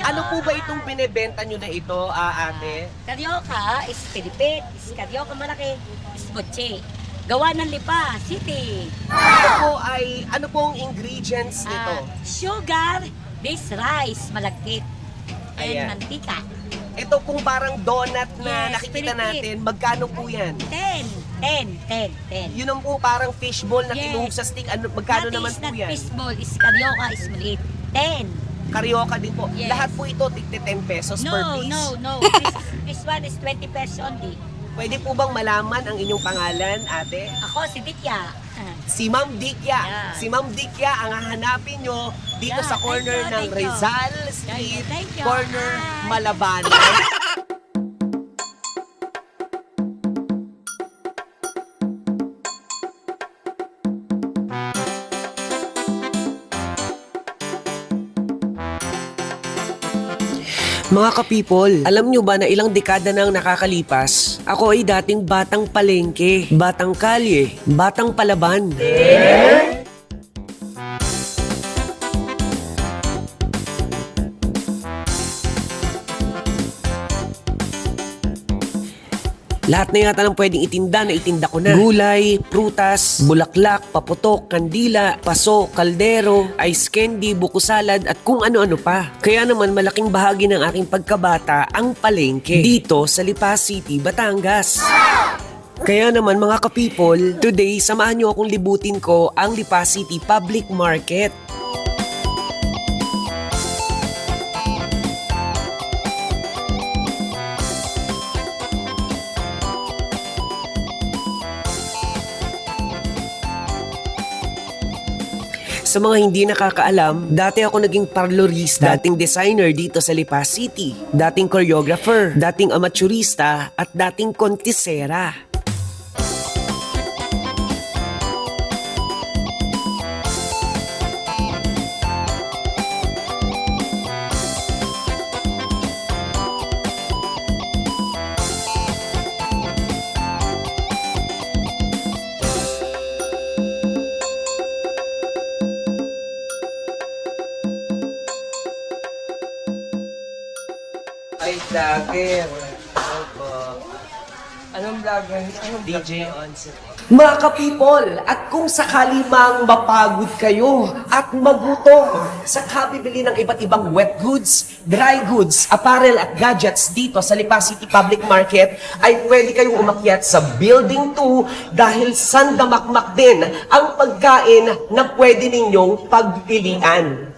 Ano po ba itong binebenta nyo na ito, ate? Carioca is Pilipit, is Carioca malaki, is Butche. Gawa ng Lipa City. Ito po ay, ano pong ingredients nito? Sugar, this rice, malagkit, and Ayan. mantika. Ito pong parang donut na Yes, nakikita Pilipit. natin, magkano po yan? 10. Yun ang po parang fishball na Yes. tinuhog sa stick, ano, magkano That naman is po not yan? fishball, is Carioca, is maliit. 10. Carioca din po. Yes. Lahat po ito, tigti 10 pesos per piece. No. This one is 20 pesos only. Pwede po bang malaman ang inyong pangalan, ate? Ako si Ditya. Si Ma'am Dikya. Yeah. Si Ma'am Dikya ang hahanapin nyo dito Yeah, sa corner thank you, ng thank you. Rizal Street, Thank you. corner Hi. Malabanan. Mga ka-people, alam nyo ba na ilang dekada nang nakakalipas, ako ay dating batang palengke, batang kalye, batang palaban. Lahat na yata ng pwedeng itinda na itinda ko na. Gulay, prutas, bulaklak, paputok, kandila, paso, kaldero, ice candy, buko salad at kung ano-ano pa. Kaya naman malaking bahagi ng aking pagkabata ang palengke dito sa Lipa City, Batangas. Kaya naman mga ka-people, today samahan nyo akong libutin ko ang Lipa City Public Market. Sa mga hindi nakakaalam, dati ako naging parlorista, dating designer dito sa Lipa City, dating choreographer, dating amaturista, at dating kontisera. Ay, vlogger. Opo. Anong vlogger? Anong DJ Onset. Mga ka-people, at kung sakali mang mapagod kayo at magutom sa kabibili ng iba't ibang wet goods, dry goods, apparel at gadgets dito sa Lipa City Public Market, ay pwede kayong umakyat sa Building 2 dahil sandamakmak din ang pagkain na pwede ninyong pagpilian.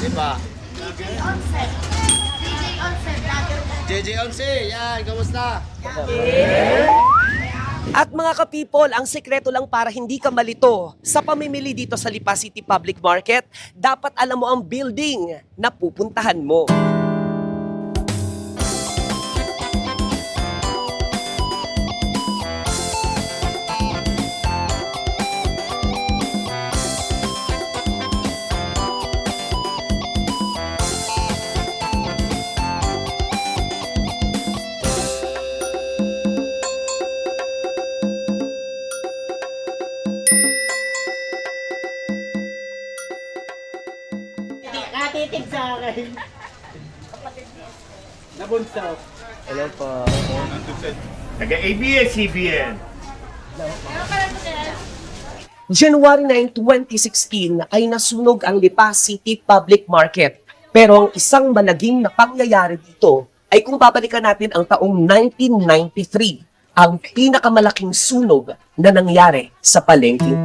Diba? JJ11, yan, kamusta? At mga ka-people, ang sekreto lang para hindi ka malito sa pamimili dito sa Lipa City Public Market, dapat alam mo ang building na pupuntahan mo. Natitig sa akin. Nabunso. Hello po. Taga-ABS-CBN. January 9, 2016 ay nasunog ang Lipa City Public Market. Pero ang isang malagim na pangyayari dito ay kung babalikan natin ang taong 1993, ang pinakamalaking sunog na nangyari sa palengke.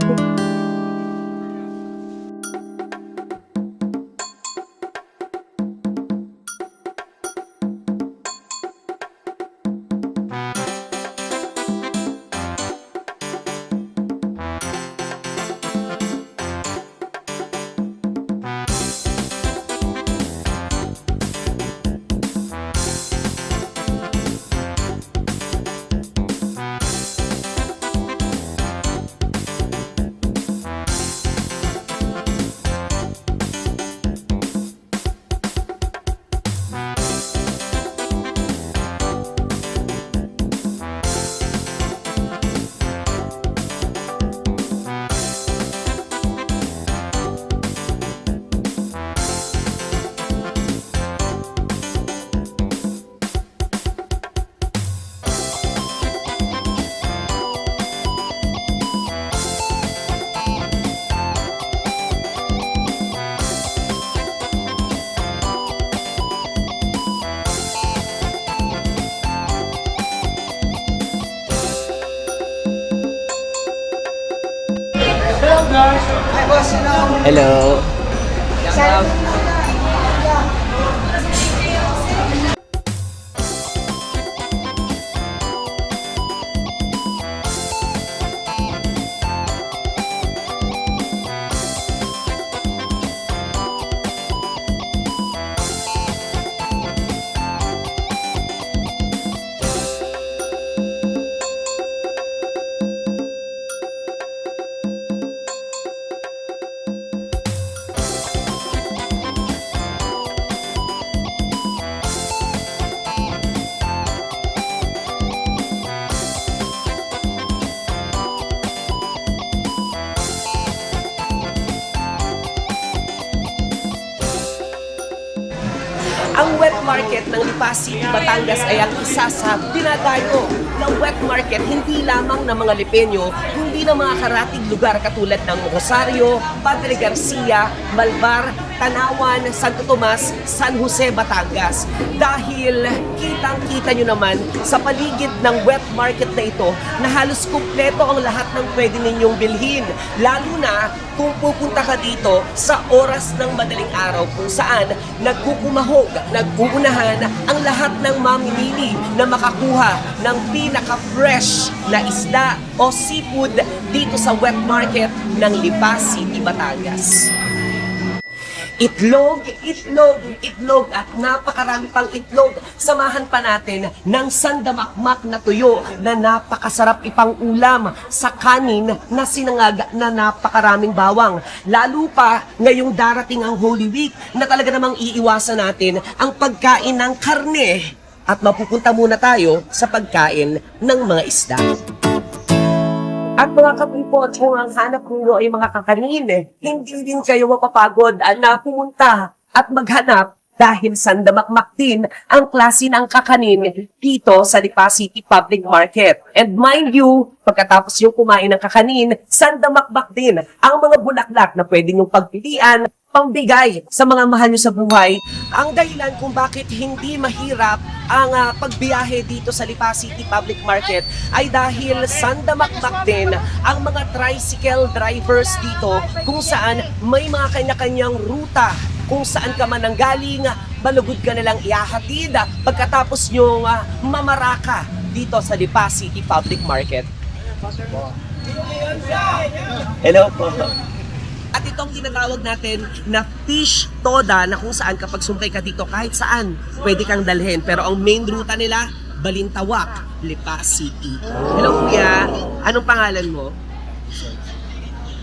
Hello. Ang wet market ng Lipa City, Batangas ay ang isa sa dinadayo ng wet market hindi lamang ng mga Lipenyo, kundi ng mga karatig lugar katulad ng Rosario, Padre Garcia, Malvar, Tanawan, Santo Tomas, San Jose, Batangas. Dahil kitang-kita nyo naman sa paligid ng wet market na ito na halos kumpleto ang lahat ng pwede ninyong bilhin. Lalo na kung pupunta ka dito sa oras ng madaling araw kung saan nagkukumahog, nagkuunahan ang lahat ng mamimili na makakuha ng pinaka-fresh na isda o seafood dito sa wet market ng Lipa City, Batangas. Itlog, itlog, itlog at napakarami pang itlog. Samahan pa natin ng sandamakmak na tuyo na napakasarap ipang ulam sa kanin na sinangag na napakaraming bawang. Lalo pa ngayong darating ang Holy Week na talaga namang iiwasan natin ang pagkain ng karne. At mapupunta muna tayo sa pagkain ng mga isda. At mga kapipot, kung ang hanap ninyo ay mga kakanin, hindi din kayo mapapagod na pumunta at maghanap dahil sandamakmak din ang klase ng kakanin dito sa Lipa City Public Market. And mind you, pagkatapos yung kumain ng kakanin, sandamakmak din ang mga bulaklak na pwede nyong pagpilian, pambigay sa mga mahal nyo sa buhay. Ang dahilan kung bakit hindi mahirap ang pagbiyahe dito sa Lipa City Public Market ay dahil sandamakmak din ang mga tricycle drivers dito kung saan may mga kanya-kanyang ruta kung saan ka man nanggaling, malugod ka nalang ihahatid pagkatapos nyong mamaraka dito sa Lipa City Public Market. Hello po. At itong tinatawag natin na fish toda na kung saan kapag sumpay ka dito kahit saan pwede kang dalhin. Pero ang main ruta nila, Balintawak, Lipa City. Hello kuya, anong pangalan mo?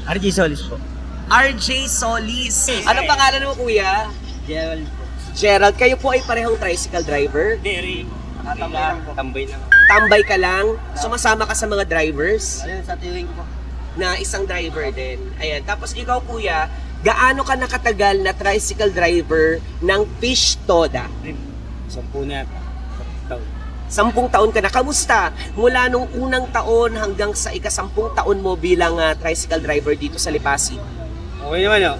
RJ Solis po. RJ Solis. Anong pangalan mo kuya? Gerald po. Gerald, kayo po ay parehong tricycle driver? Derry. Tambay lang. Tambay ka lang? Sumasama ka sa mga drivers? Ayun, sa tiwing po. Na isang driver din. Ayan. Tapos ikaw kuya, gaano ka nakatagal na tricycle driver ng fish toda? 10 na yata. 10 taon ka na. Kamusta? Mula nung unang taon hanggang sa ika-10 taon mo bilang tricycle driver dito sa Lipa City. Okay naman yun.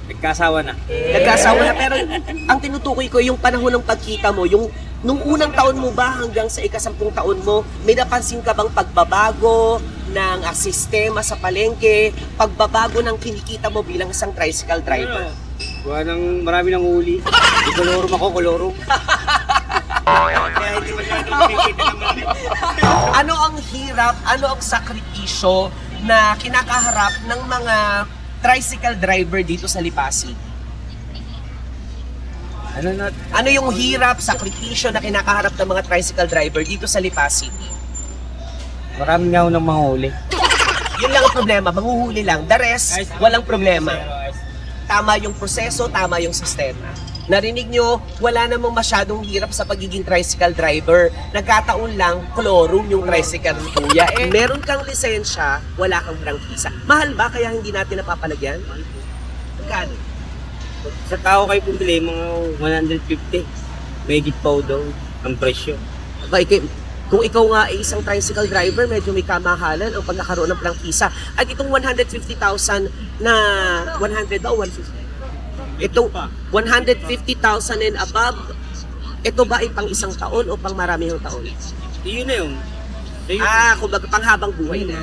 Nagkasawa na. Nagkasawa na, pero ang tinutukoy ko yung panahon ng pagkita mo, yung nung unang taon mo ba hanggang sa ika-10 taon mo, may napansin ka bang pagbabago ng sistema sa palengke, pagbabago ng kinikita mo bilang isang tricycle driver? Buwan ng marami ng huli. Di kolorum ako, kolorum. Kaya hindi masyadong makikita ng marami. Ano ang hirap, ano ang sakripisyo na kinakaharap ng mga tricycle driver dito sa Lipa City? Ano yung hirap, sakripisyo na kinakaharap ng mga tricycle driver dito sa Lipa City? Marami nga unang mahuli. Yun lang ang problema, manghuhuli lang. The rest, walang problema. Tama yung proseso, tama yung sistema. Narinig nyo, wala namang masyadong hirap sa pagiging tricycle driver. Nagkataon lang, kolorum yung tricycle ni kuya. Meron kang lisensya, wala kang prangkisa. Mahal ba kaya hindi natin napapalagyan? Magkano? Sa tao kayo pumili, mga 150. May gitpaw daw ang presyo. Okay, kung ikaw nga ay isang tricycle driver, medyo may kamahalan ang pagkakaroon ng prangkisa. At itong 150,000 na 100 daw, 150. Ito, 150,000 and above, ito ba ay pang isang taon o pang maraming taon? Yun na yun. Kumbaga pang habang buhay na.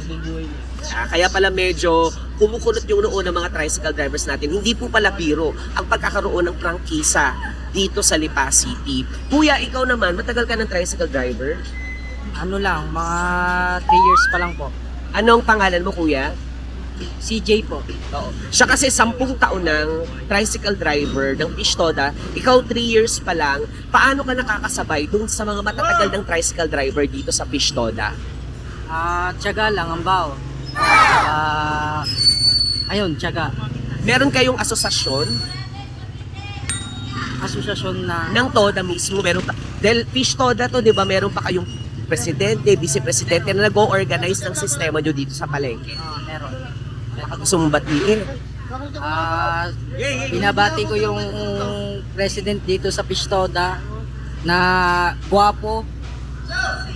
Kaya pala medyo kumukulot yung noo ng mga tricycle drivers natin. Hindi po pala biro ang pagkakaroon ng prangkisa dito sa Lipa City. Kuya, ikaw naman, matagal ka ng tricycle driver? Ano lang, mga 3 years pa lang po. Anong pangalan mo, kuya? CJ po. Oo. Siya kasi 10 taon ng tricycle driver ng Pistoda. Ikaw 3 years pa lang. Paano ka nakakasabay dun sa mga matatagal ng tricycle driver dito sa Pistoda? Tiyaga lang ang bao. Ayun, tiyaga. Meron kayong asosasyon Asosyasyon na... ng TODA mismo? Meron pa, dahil Pistoda to, di ba? Meron pa kayong presidente, vice-presidente na nag-o-organize ng sistema nyo dito sa palengke. Meron. Gusto mong batiin? Binabati ko yung president dito sa Pistoda na guwapo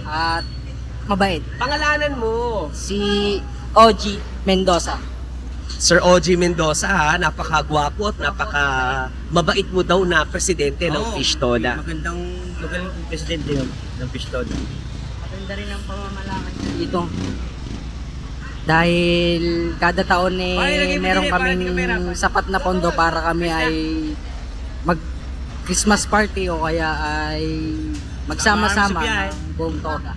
at mabait. Pangalanan mo. Si OG Mendoza. Sir OG Mendoza, ha? Napakagwapo at napaka-mabait mo daw na presidente ng Pistoda. Magandang presidente yun ng Pistoda. Maganda rin ang pamamalakad niya dito. Dahil kada taon meron kaming sapat na pondo para kami ay mag Christmas party o kaya ay magsama-sama ng buong toda.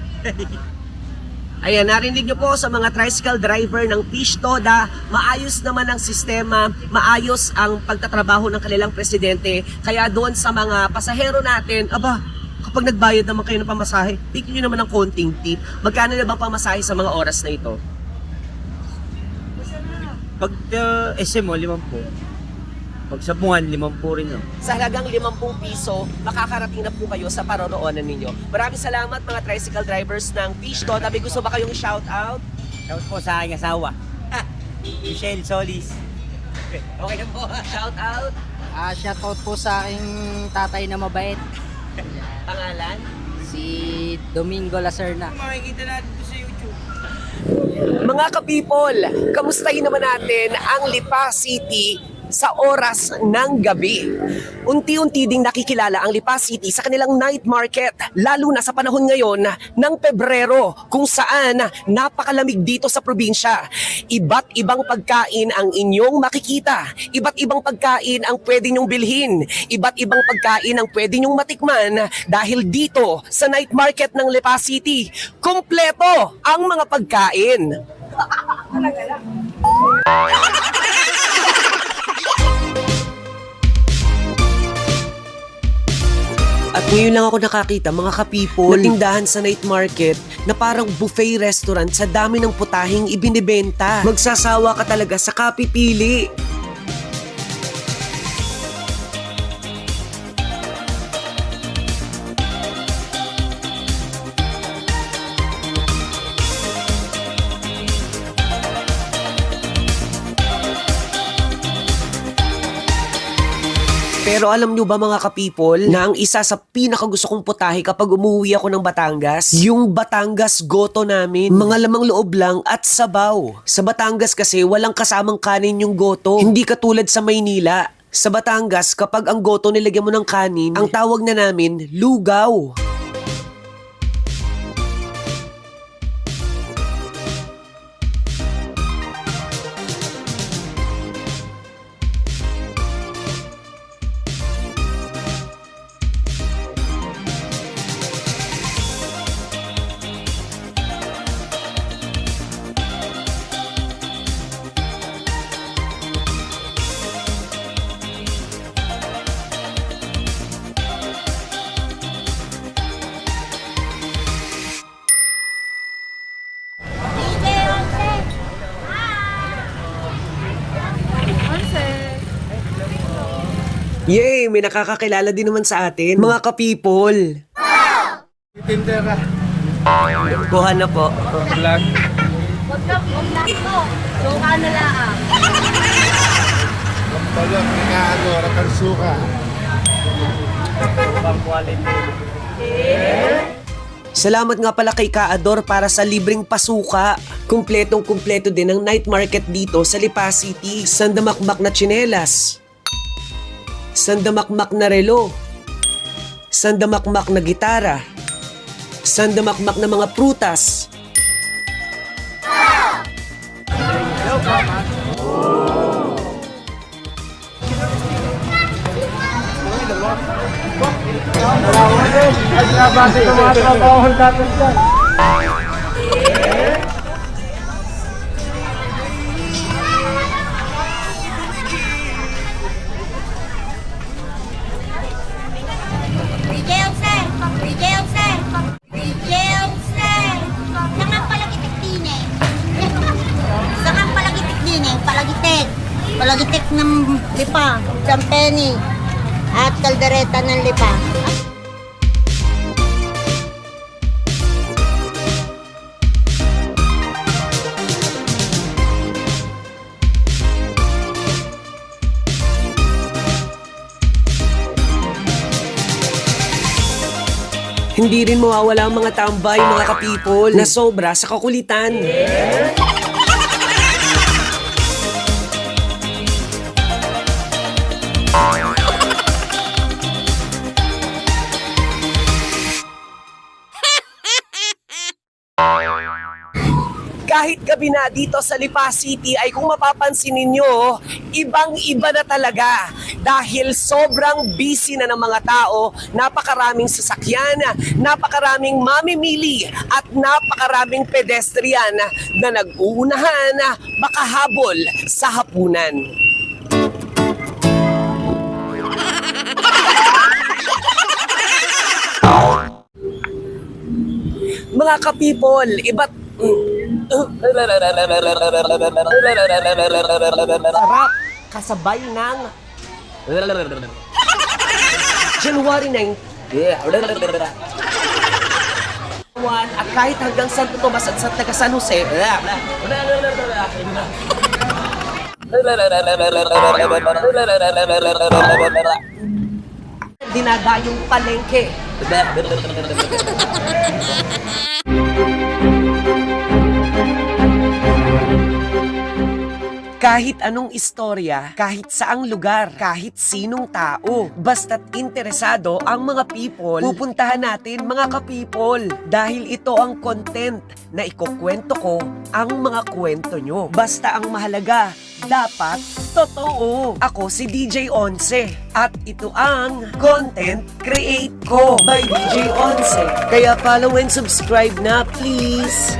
Ayan, narinig nyo po sa mga tricycle driver ng Pistoda, maayos naman ang sistema, maayos ang pagtatrabaho ng kanilang presidente. Kaya doon sa mga pasahero natin, aba, kapag nagbayad naman kayo ng pamasahe, bigyan nyo naman ng konting tip. Magkano na bang pamasahe sa mga oras na ito? Pag SM mo, 5. Pag sa buwan, 5 rin. No? Sa halagang 50 piso, makakarating na po kayo sa paroroonan ninyo. Maraming salamat mga tricycle drivers ng Pistoda. May gusto ba kayong shout out? Shout po sa aking asawa. Michelle Solis. Okay na po, shout out. Shoutout po sa aking tatay na mabait, Pangalan? si Domingo Lacerna. Makikita natin ito sa YouTube. Mga ka-people, kamustahin naman natin ang Lipa City sa oras ng gabi. Unti-unti ding nakikilala ang Lipa City sa kanilang night market, lalo na sa panahon ngayon ng Pebrero kung saan napakalamig dito sa probinsya. Iba't ibang pagkain ang inyong makikita, iba't ibang pagkain ang pwede nyong bilhin, iba't ibang pagkain ang pwede nyong matikman dahil dito sa night market ng Lipa City, kumpleto ang mga pagkain. At ngayon lang ako nakakita mga ka-people na tindahan sa night market na parang buffet restaurant sa dami ng putahing ibinibenta. Magsasawa ka talaga sa kapipili. Pero alam nyo ba mga ka-people na ang isa sa pinakagusto kong putahe kapag umuwi ako ng Batangas? Yung Batangas goto namin. Mga lamang loob lang at sabaw. Sa Batangas kasi walang kasamang kanin yung goto. Hindi katulad sa Maynila. Sa Batangas kapag ang goto nilagyan mo ng kanin, ang tawag na namin lugaw. Yay! May nakakakilala din naman sa atin. Mga ka-people. Tindera. Kuha na po. Vlog. Huwag ko. Suka na lang. Balot, inaano, rakal suka. Salamat nga pala kay Kaador para sa libreng pasuka. Kumpletong-kumpleto din ang night market dito sa Lipa City. Sandamakmak na tsinelas. Sandamakmak na relo. Sandamakmak na gitara. Sandamakmak na mga prutas. Palagitik ng lipa, champeni, at kaldereta ng lipa. Hindi rin mawawala ang mga tambay, mga ka-people, na sobra sa kakulitan. Kahit gabi na dito sa Lipa City ay kung mapapansin ninyo, ibang-iba na talaga dahil sobrang busy na ng mga tao, napakaraming sasakyan, napakaraming mamimili at napakaraming pedestrian na nag-uunahan makahabol sa hapunan. Mga ka-people, iba't sarap kasabay ng January 9 at kahit hanggang Santo Tomas at Santa San Jose dinadayong palengke. Kahit anong istorya, kahit saang lugar, kahit sinong tao, basta't interesado ang mga people, pupuntahan natin mga ka-people. Dahil ito ang content na ikukwento ko ang mga kwento nyo. Basta ang mahalaga, dapat totoo. Ako si DJ Once at ito ang Content Create Ko by DJ Once. Kaya follow and subscribe na please.